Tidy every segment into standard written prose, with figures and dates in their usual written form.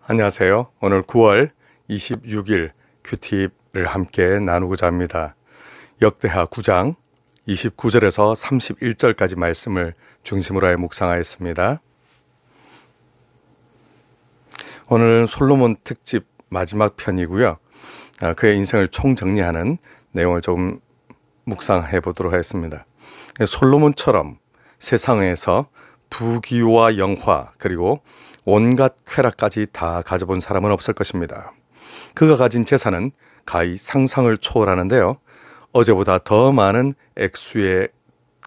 안녕하세요. 오늘 9월 26일 큐팁을 함께 나누고자 합니다. 역대하 9장 29절에서 31절까지 말씀을 중심으로 해 묵상하였습니다. 오늘은 솔로몬 특집 마지막 편이고요. 그의 인생을 총정리하는 내용을 조금 묵상해 보도록 하겠습니다. 솔로몬처럼 세상에서 부귀와 영화 그리고 온갖 쾌락까지 다 가져본 사람은 없을 것입니다. 그가 가진 재산은 가히 상상을 초월하는데요. 어제보다 더 많은 액수의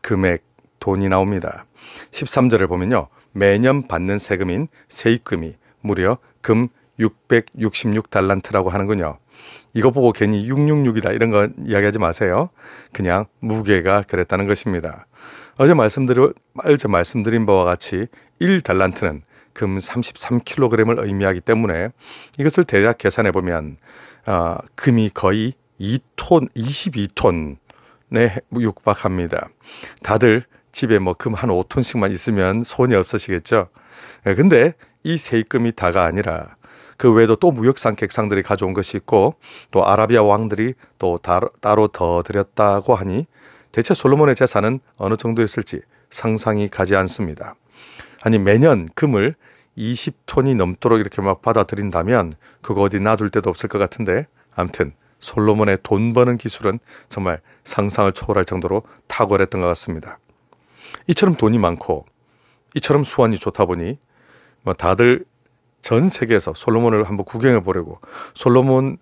금액, 돈이 나옵니다. 13절을 보면요. 매년 받는 세금인 세입금이 무려 금 666달란트라고 하는군요. 이거 보고 괜히 666이다 이런 거 이야기하지 마세요. 그냥 무게가 그랬다는 것입니다. 어제 말씀드린 바와 같이 1달란트는 금 33kg을 의미하기 때문에 이것을 대략 계산해 보면 금이 거의 22톤에 육박합니다. 다들 집에 금 한 5톤씩만 있으면 손이 없으시겠죠. 근데 이 세입금이 다가 아니라 그 외에도 또 무역상 객상들이 가져온 것이 있고 또 아라비아 왕들이 또 따로 더 드렸다고 하니 대체 솔로몬의 재산은 어느 정도였을지 상상이 가지 않습니다. 아니 매년 금을 20톤이 넘도록 이렇게 막 받아들인다면 그거 어디 놔둘 데도 없을 것 같은데 아무튼 솔로몬의 돈 버는 기술은 정말 상상을 초월할 정도로 탁월했던 것 같습니다. 이처럼 돈이 많고 이처럼 수완이 좋다 보니 다들 전 세계에서 솔로몬을 한번 구경해 보려고 솔로몬과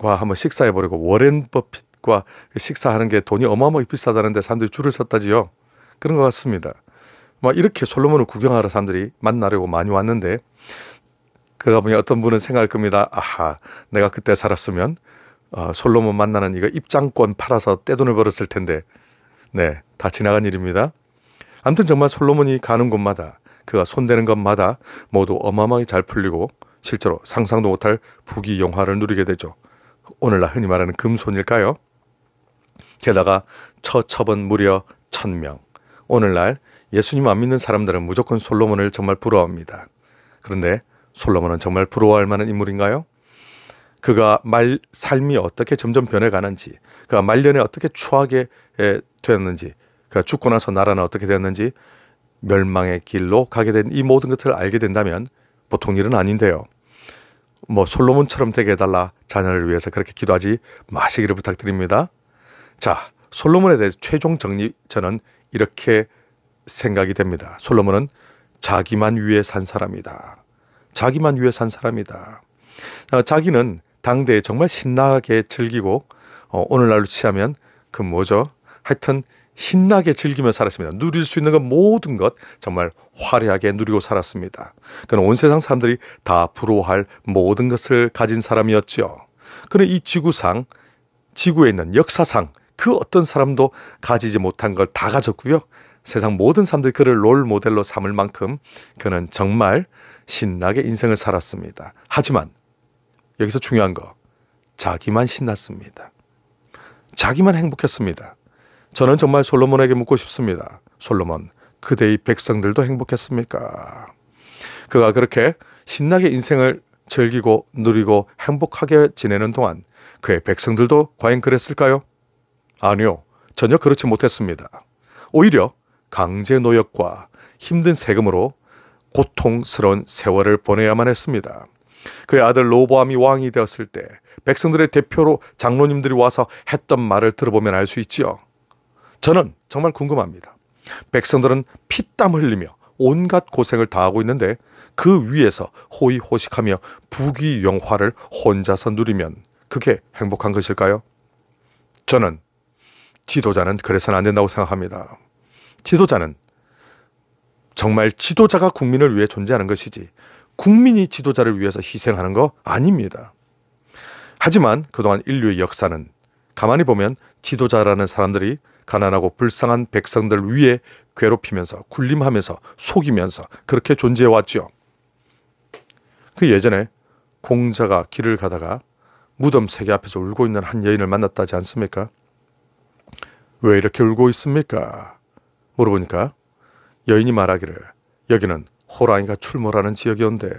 한번 식사해 보려고 워렌 버핏과 식사하는 게 돈이 어마어마하게 비싸다는데 사람들이 줄을 섰다지요. 그런 것 같습니다. 이렇게 솔로몬을 구경하러 사람들이 만나려고 많이 왔는데 그러다 보니 어떤 분은 생각할 겁니다. 아하, 내가 그때 살았으면 솔로몬 만나는 이거 입장권 팔아서 떼돈을 벌었을 텐데 네, 다 지나간 일입니다. 아무튼 정말 솔로몬이 가는 곳마다 그가 손대는 것마다 모두 어마어마하게 잘 풀리고 실제로 상상도 못할 부귀 영화를 누리게 되죠. 오늘날 흔히 말하는 금손일까요? 게다가 처첩은 무려 1000명. 오늘날 예수님 안 믿는 사람들은 무조건 솔로몬을 정말 부러워합니다. 그런데 솔로몬은 정말 부러워할 만한 인물인가요? 그가 삶이 어떻게 점점 변해가는지, 그가 말년에 어떻게 추하게 되었는지, 그가 죽고 나서 나라는 어떻게 되었는지 멸망의 길로 가게 된 이 모든 것을 알게 된다면 보통 일은 아닌데요. 솔로몬처럼 되게 해달라 자녀를 위해서 그렇게 기도하지 마시기를 부탁드립니다. 자, 솔로몬에 대해서 최종 정리 저는 이렇게 생각이 됩니다. 솔로몬은 자기만 위해 산 사람이다. 자기만 위해 산 사람이다. 자기는 당대에 정말 신나게 즐기고 오늘날로 치하면 하여튼 신나게 즐기며 살았습니다. 누릴 수 있는 것 모든 것 정말 화려하게 누리고 살았습니다. 그는 온 세상 사람들이 다 부러워할 모든 것을 가진 사람이었죠. 그는 이 지구에 있는 역사상 그 어떤 사람도 가지지 못한 걸 다 가졌고요. 세상 모든 사람들이 그를 롤 모델로 삼을 만큼 그는 정말 신나게 인생을 살았습니다. 하지만 여기서 중요한 거, 자기만 신났습니다. 자기만 행복했습니다. 저는 정말 솔로몬에게 묻고 싶습니다. 솔로몬, 그대의 백성들도 행복했습니까? 그가 그렇게 신나게 인생을 즐기고 누리고 행복하게 지내는 동안 그의 백성들도 과연 그랬을까요? 아니요, 전혀 그렇지 못했습니다. 오히려 강제 노역과 힘든 세금으로 고통스러운 세월을 보내야만 했습니다. 그의 아들 로보암이 왕이 되었을 때 백성들의 대표로 장로님들이 와서 했던 말을 들어보면 알 수 있지요. 저는 정말 궁금합니다. 백성들은 피땀 흘리며 온갖 고생을 다하고 있는데 그 위에서 호의호식하며 부귀영화를 혼자서 누리면 그게 행복한 것일까요? 저는 지도자는 그래서는 안 된다고 생각합니다. 지도자는 정말 지도자가 국민을 위해 존재하는 것이지 국민이 지도자를 위해서 희생하는 거 아닙니다. 하지만 그동안 인류의 역사는 가만히 보면 지도자라는 사람들이 가난하고 불쌍한 백성들 위에 괴롭히면서 군림하면서 속이면서 그렇게 존재해왔죠. 그 예전에 공자가 길을 가다가 무덤 3개 앞에서 울고 있는 한 여인을 만났다지 않습니까? 왜 이렇게 울고 있습니까? 물어보니까 여인이 말하기를 여기는 호랑이가 출몰하는 지역이온데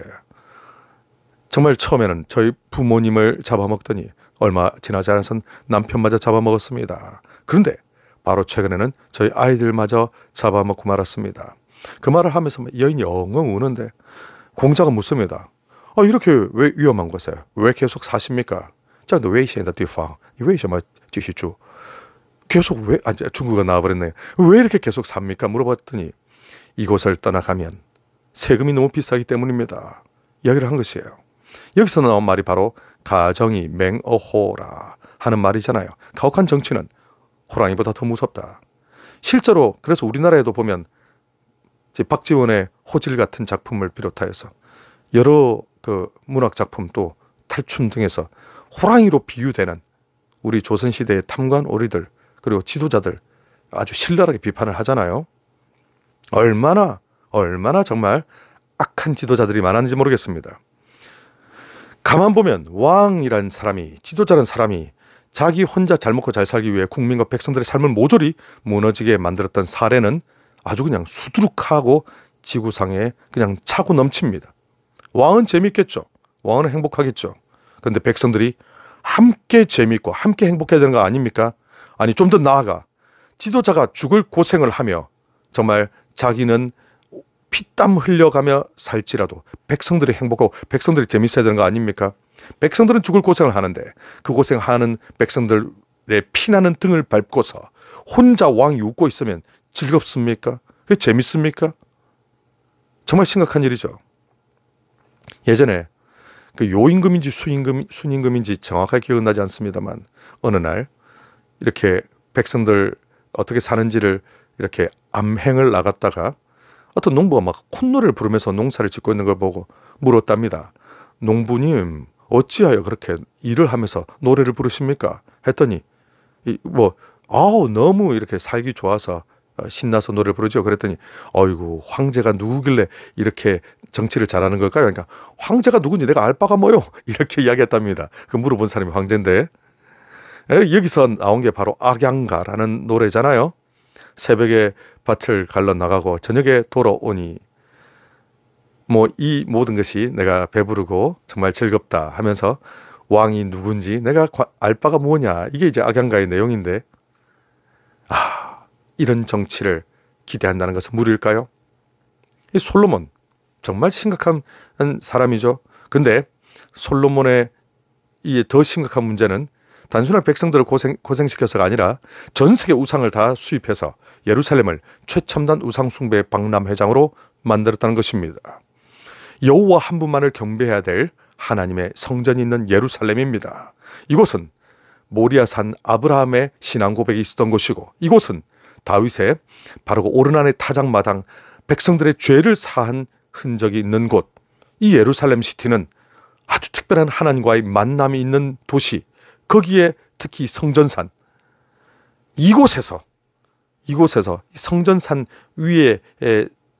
정말 처음에는 저희 부모님을 잡아먹더니 얼마 지나지 않아서 남편마저 잡아먹었습니다. 그런데 바로 최근에는 저희 아이들마저 잡아먹고 말았습니다. 그 말을 하면서 여인이 엉엉 우는데 공자가 묻습니다. 이렇게 왜 위험한 곳에 왜 계속 사십니까? 这样的危险的地方你为什么继续住? 계속 왜 중국어가 나와버렸네요. 왜 이렇게 계속 삽니까? 물어봤더니 이곳을 떠나가면 세금이 너무 비싸기 때문입니다. 이야기를 한 것이에요. 여기서 나온 말이 바로 가정이 맹어호라 하는 말이잖아요. 가혹한 정치는 호랑이보다 더 무섭다. 실제로 그래서 우리나라에도 보면 박지원의 호질 같은 작품을 비롯하여서 여러 그 문학 작품 또 탈춤 등에서 호랑이로 비유되는 우리 조선시대의 탐관 오리들 그리고 지도자들 아주 신랄하게 비판을 하잖아요. 얼마나 정말 악한 지도자들이 많았는지 모르겠습니다. 가만 보면 왕이란 사람이, 지도자란 사람이 자기 혼자 잘 먹고 잘 살기 위해 국민과 백성들의 삶을 모조리 무너지게 만들었던 사례는 아주 그냥 수두룩하고 지구상에 그냥 차고 넘칩니다. 왕은 재밌겠죠. 왕은 행복하겠죠. 그런데 백성들이 함께 재밌고 함께 행복해야 되는 거 아닙니까? 아니 좀 더 나아가 지도자가 죽을 고생을 하며 정말 자기는 피땀 흘려가며 살지라도 백성들이 행복하고 백성들이 재밌어야 되는 거 아닙니까? 백성들은 죽을 고생을 하는데 그 고생하는 백성들의 피나는 등을 밟고서 혼자 왕이 웃고 있으면 즐겁습니까? 그게 재밌습니까? 정말 심각한 일이죠. 예전에 그 요임금인지 순임금인지 정확하게 기억나지 않습니다만 어느 날 이렇게 백성들 어떻게 사는지를 이렇게 암행을 나갔다가 어떤 농부가 막 콧노래를 부르면서 농사를 짓고 있는 걸 보고 물었답니다. 농부님 어찌하여 그렇게 일을 하면서 노래를 부르십니까? 했더니 너무 이렇게 살기 좋아서 신나서 노래를 부르죠. 그랬더니 어이구 황제가 누구길래 이렇게 정치를 잘하는 걸까요? 그러니까 황제가 누군지 내가 알 바가 뭐요? 이렇게 이야기했답니다. 그 물어본 사람이 황제인데 여기서 나온 게 바로 악양가라는 노래잖아요. 새벽에 밭을 갈러 나가고 저녁에 돌아오니 이 모든 것이 내가 배부르고 정말 즐겁다 하면서 왕이 누군지 내가 알 바가 뭐냐 이게 이제 악양가의 내용인데 이런 정치를 기대한다는 것은 무리일까요? 이 솔로몬 정말 심각한 사람이죠. 근데 솔로몬의 이 더 심각한 문제는 단순한 백성들을 고생시켜서가 아니라 전 세계 우상을 다 수입해서 예루살렘을 최첨단 우상 숭배 박람회장으로 만들었다는 것입니다. 여호와 한 분만을 경배해야 될 하나님의 성전이 있는 예루살렘입니다. 이곳은 모리아산 아브라함의 신앙 고백이 있었던 곳이고 이곳은 다윗의 바로 그 오르난의 타작마당 백성들의 죄를 사한 흔적이 있는 곳. 이 예루살렘 시티는 아주 특별한 하나님과의 만남이 있는 도시. 거기에 특히 성전산 이곳에서 이 성전산 위에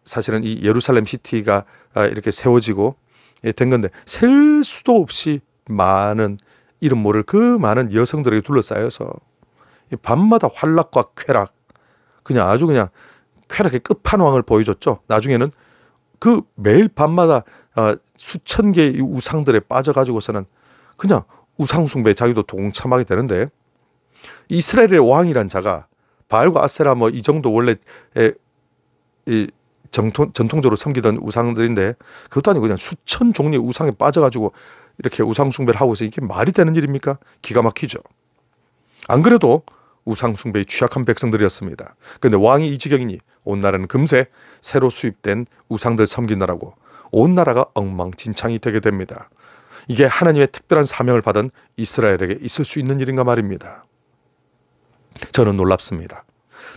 사실은 이 예루살렘 시티가 이렇게 세워지고 된 건데 셀 수도 없이 많은 이름 모를 그 많은 여성들에게 둘러싸여서 밤마다 환락과 쾌락 아주 그냥 쾌락의 끝판왕을 보여줬죠. 나중에는 그 매일 밤마다 수천 개의 우상들에 빠져가지고서는 그냥 우상 숭배에 자기도 동참하게 되는데 이스라엘의 왕이란 자가 바알과 아세라 이 정도 원래 전통적으로 섬기던 우상들인데 그것도 아니고 그냥 수천 종류의 우상에 빠져가지고 이렇게 우상 숭배를 하고 있어 이게 말이 되는 일입니까? 기가 막히죠. 안 그래도 우상 숭배에 취약한 백성들이었습니다. 그런데 왕이 이 지경이니 온 나라는 금세 새로 수입된 우상들 섬기느라고 온 나라가 엉망진창이 되게 됩니다. 이게 하나님의 특별한 사명을 받은 이스라엘에게 있을 수 있는 일인가 말입니다. 저는 놀랍습니다.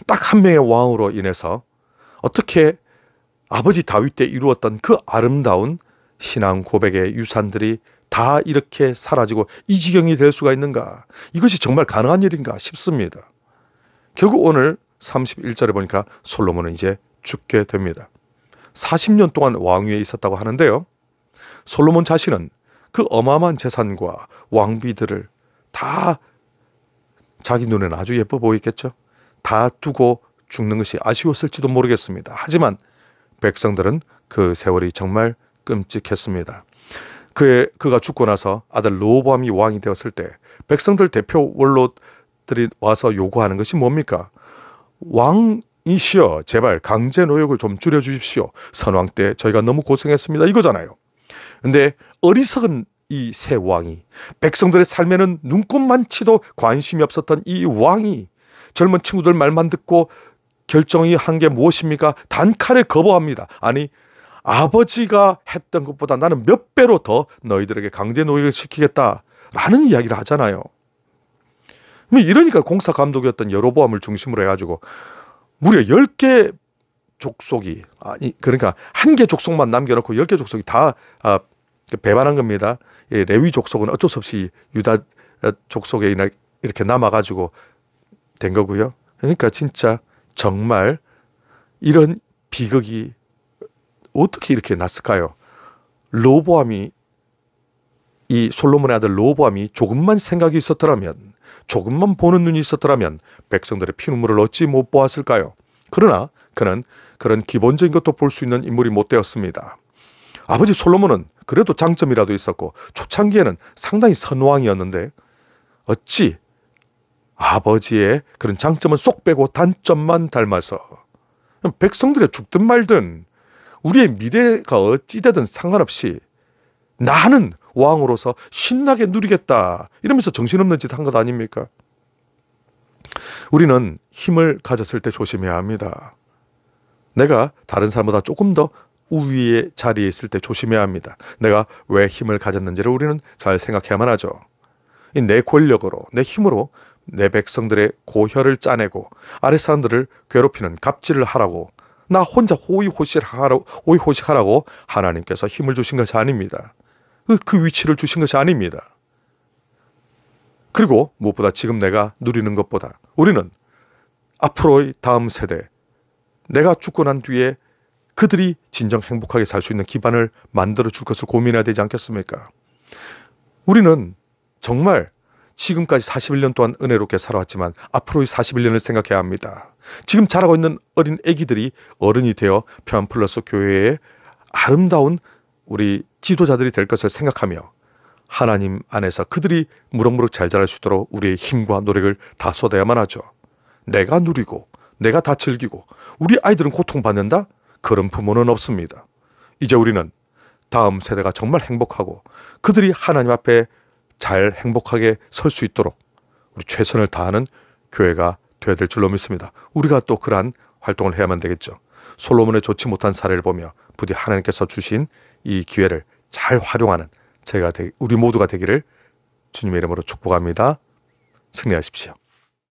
딱 한 명의 왕으로 인해서 어떻게 아버지 다윗 때 이루었던 그 아름다운 신앙 고백의 유산들이 다 이렇게 사라지고 이 지경이 될 수가 있는가? 이것이 정말 가능한 일인가 싶습니다. 결국 오늘 31절에 보니까 솔로몬은 이제 죽게 됩니다. 40년 동안 왕위에 있었다고 하는데요. 솔로몬 자신은 그 어마어마한 재산과 왕비들을 다 자기 눈에는 아주 예뻐 보이겠죠. 다 두고 죽는 것이 아쉬웠을지도 모르겠습니다. 하지만 백성들은 그 세월이 정말 끔찍했습니다. 그가 죽고 나서 아들 르호보암이 왕이 되었을 때 백성들 대표 원로들이 와서 요구하는 것이 뭡니까? 왕이시여 제발 강제 노역을 좀 줄여주십시오. 선왕 때 저희가 너무 고생했습니다. 이거잖아요. 근데 어리석은 이 새 왕이, 백성들의 삶에는 눈꼽만치도 관심이 없었던 이 왕이 젊은 친구들 말만 듣고 결정이 한 게 무엇입니까? 단칼에 거부합니다. 아니, 아버지가 했던 것보다 나는 몇 배로 더 너희들에게 강제 노역을 시키겠다라는 이야기를 하잖아요. 이러니까 공사 감독이었던 여로보암을 중심으로 해가지고 무려 10개 족속이, 아니 그러니까 한 개 족속만 남겨놓고 10개 족속이 다 배반한 겁니다. 레위 족속은 어쩔 수 없이 유다 족속에 이렇게 남아가지고 된 거고요. 그러니까 진짜 정말 이런 비극이 어떻게 이렇게 났을까요? 르호보암이, 이 솔로몬의 아들 르호보암이 조금만 생각이 있었더라면, 조금만 보는 눈이 있었더라면 백성들의 피눈물을 어찌 못 보았을까요? 그러나 그는 그런 기본적인 것도 볼 수 있는 인물이 못 되었습니다. 아버지 솔로몬은 그래도 장점이라도 있었고 초창기에는 상당히 선왕이었는데 어찌 아버지의 그런 장점은 쏙 빼고 단점만 닮아서 백성들이 죽든 말든 우리의 미래가 어찌 되든 상관없이 나는 왕으로서 신나게 누리겠다 이러면서 정신없는 짓 한 것 아닙니까? 우리는 힘을 가졌을 때 조심해야 합니다. 내가 다른 사람보다 조금 더 우위의 자리에 있을 때 조심해야 합니다. 내가 왜 힘을 가졌는지를 우리는 잘 생각해야만 하죠. 내 권력으로, 내 힘으로 내 백성들의 고혈을 짜내고 아래 사람들을 괴롭히는 갑질을 하라고, 나 혼자 호의호식하라고 하나님께서 힘을 주신 것이 아닙니다. 그 위치를 주신 것이 아닙니다. 그리고 무엇보다 지금 내가 누리는 것보다 우리는 앞으로의 다음 세대, 내가 죽고 난 뒤에 그들이 진정 행복하게 살 수 있는 기반을 만들어 줄 것을 고민해야 되지 않겠습니까? 우리는 정말 지금까지 41년 동안 은혜롭게 살아왔지만 앞으로의 41년을 생각해야 합니다. 지금 자라고 있는 어린 아기들이 어른이 되어 평안플러스 교회의 아름다운 우리 지도자들이 될 것을 생각하며 하나님 안에서 그들이 무럭무럭 잘 자랄 수 있도록 우리의 힘과 노력을 다 쏟아야만 하죠. 내가 누리고 내가 다 즐기고 우리 아이들은 고통받는다? 그런 부모는 없습니다. 이제 우리는 다음 세대가 정말 행복하고 그들이 하나님 앞에 잘 행복하게 설 수 있도록 우리 최선을 다하는 교회가 되어야 될 줄로 믿습니다. 우리가 또 그러한 활동을 해야만 되겠죠. 솔로몬의 좋지 못한 사례를 보며 부디 하나님께서 주신 이 기회를 잘 활용하는 우리 모두가 되기를 주님의 이름으로 축복합니다. 승리하십시오.